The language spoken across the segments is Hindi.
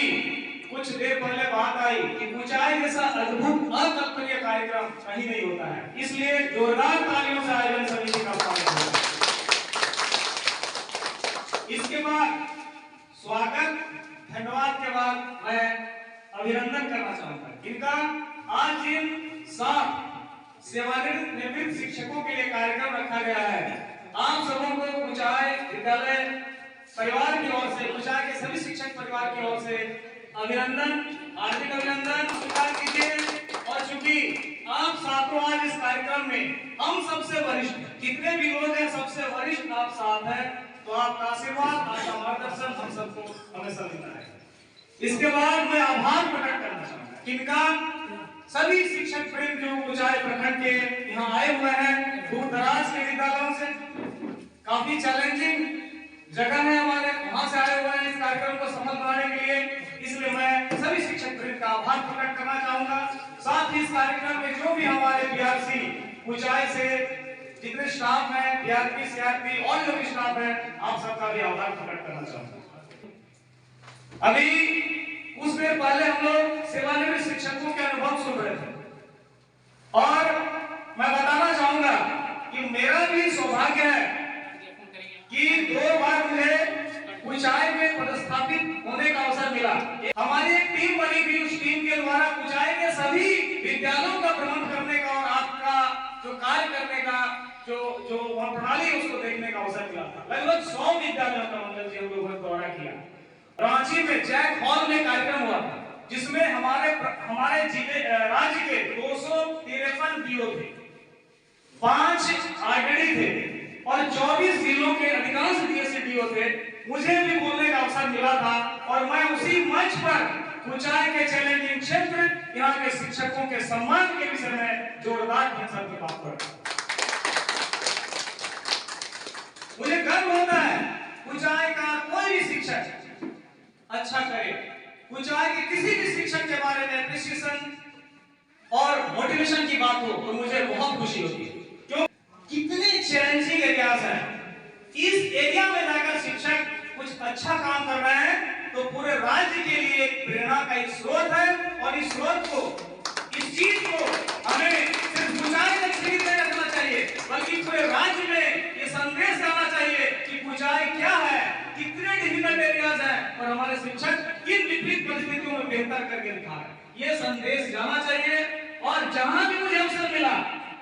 अभी कुछ देर पहले बात आई कि ऊंचाई जैसा अद्भुत अकल्पनीय कार्यक्रम कहीं नहीं होता है, इसलिए जोरदार तालियों से आयोजन समिति का स्वागत है। इसके बाद स्वागत धन्यवाद के बाद मैं अभिनंदन करना चाहूंगा इनका आज जिन 7 सेवानिवृत्त शिक्षकों के लिए कार्यक्रम रखा गया है। आप सबों को ऊंचाई विद्यालय परिवार की ओर से, ऊंचाई के सभी शिक्षक परिवार की ओर से अभिनंदन, हार्दिक अभिनंदन स्वीकार कीजिए। और चूंकि आप सातों आज इस कार्यक्रम में हम सबसे वरिष्ठ, कितने भी लोग हैं सबसे वरिष्ठ आप साथ हैं, तो आपका आशीर्वाद, आपका मार्गदर्शन हम सबको हमेशा मिलता है। इसके बाद मैं आभार प्रकट करना चाहूंगा किनका, सभी शिक्षक प्रेम जो ऊंचाई प्रखंड के यहाँ आए हुए हैं, दूर दराज के विद्यालयों से, काफी चैलेंजिंग जगह है हमारे, वहां से आए हुए हैं इस कार्यक्रम को सफल बनाने के लिए, इसलिए मैं सभी शिक्षक प्रेम का आभार प्रकट करना चाहूंगा। साथ ही इस कार्यक्रम में जो भी हमारे बीआरसी ऊंचाई से जितने स्टाफ हैं, बीआरपी, सीआरपी और जो भी स्टाफ है, आप सबका भी आभार प्रकट करना चाहूंगा। अभी कुछ देर पहले हम लोग सेवानिवृत्त शिक्षकों के अनुभव सुन रहे थे और मैं बताना चाहूंगा कि मेरा भी सौभाग्य है कि 2 बार मुझे ऊंचाई में पदस्थापित होने का अवसर मिला। हमारी एक टीम बनी थी, उस टीम के द्वारा ऊंचाई के सभी विद्यालयों का भ्रमण करने का और आपका जो कार्य करने का जो वह प्रणाली है उसको देखने का अवसर मिला था। लगभग 100 विद्यालयों का मंगल जी हम लोगों ने दौरा किया। रांची में जैक हॉल में कार्यक्रम हुआ था जिसमें हमारे जिले राज्य के 253 डीओ थे, 5 आरडी थे और 24 जिलों के अधिकांश डीएसडीओ थे। मुझे भी बोलने का अवसर मिला था और मैं उसी मंच पर ऊंचाई के चैलेंजिंग क्षेत्र, यहाँ के शिक्षकों के सम्मान के विषय में जोरदार भाषण की बात कर रहा। मुझे गर्व होता है ऊंचाई का कोई भी शिक्षक अच्छा करे, ऊंचाई के किसी भी शिक्षक के बारे में एप्रिसिएशन और मोटिवेशन की बात हो तो मुझे बहुत खुशी होती है। क्यों? कितने चैलेंजिंग एरियाज हैं, इस एरिया में जाकर शिक्षक कुछ अच्छा काम कर रहे हैं तो पूरे राज्य के लिए प्रेरणा का एक स्रोत है और इस स्रोत को, इस चीज को हमें सिर्फ ऊंचाई तक सीमित नहीं रखना चाहिए बल्कि पूरे राज्य में ये संदेश जाना चाहिए कि ऊंचाई क्या है, कितने डिफिकल्ट एरियाज हैं और हमारे शिक्षक किन विपरीत परिस्थितियों में बेहतर करके दिखा रहे हैं। ये संदेश जाना चाहिए और जहां भी मुझे अवसर मिला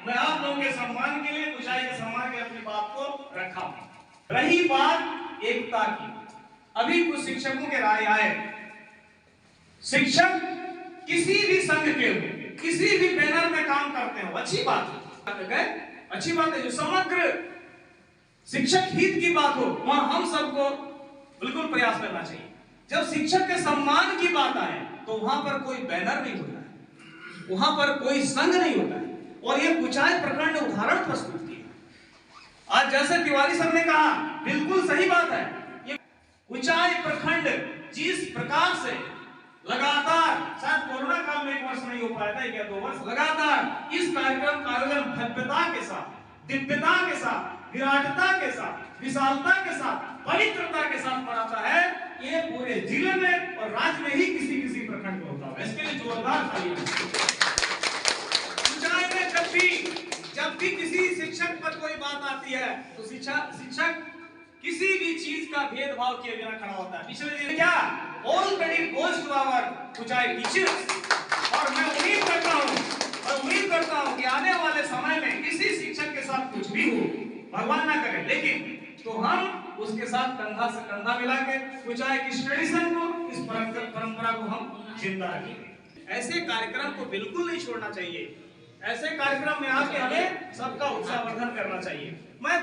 मैं आप लोगों के सम्मान के लिए, ऊंचाई के सम्मान के लिए अपनी बात को रखा। रही बात एकता की, अभी कुछ शिक्षकों के राय आए, शिक्षक किसी भी संघ के हो, किसी भी बैनर में काम करते हो, अच्छी बात है, अच्छी बात है। जो समग्र शिक्षक हित की बात हो वहां हम सबको बिल्कुल प्रयास करना चाहिए। जब शिक्षक के सम्मान की बात आए तो वहां पर कोई बैनर नहीं होता है, वहां पर कोई संघ नहीं होता है और ये ऊंचाई प्रखंड ने उदाहरण प्रस्तुत किया। आज जैसे तिवारी सर ने कहा, बिल्कुल सही बात है। ये ऊंचाई प्रखंड जिस प्रकार से लगातार, शायद कोरोना काल में 1 वर्ष नहीं हो पाया था या 2 वर्ष, लगातार इस कार्यक्रम का आयोजन भव्यता के साथ, दिव्यता के साथ, विराटता के साथ, विशालता के साथ, पवित्रता के साथ मनाता है, ये पूरे जिले में और राज्य में ही किसी प्रखंड में होता है। इसके लिए जोरदार तालियां। जब भी किसी शिक्षक पर कोई बात आती है तो शिक्षक किसी भी चीज का भेदभाव किए बिना खड़ा होता है। पिछले दिन क्या all credit goes to our ऊंचाई टीचर्स और मैं उम्मीद करता हूं कि आने वाले समय में किसी शिक्षक के साथ कुछ भी हो, भगवान ना करे, लेकिन तो हम उसके साथ कंधा से कंधा मिला के ऊंचाई की ट्रेडिशन को, इस परंपरा को हम जिंदा रखें। ऐसे कार्यक्रम को बिल्कुल नहीं छोड़ना चाहिए। ऐसे कार्यक्रम में आके हमें सबका उत्साहवर्धन करना चाहिए। मैं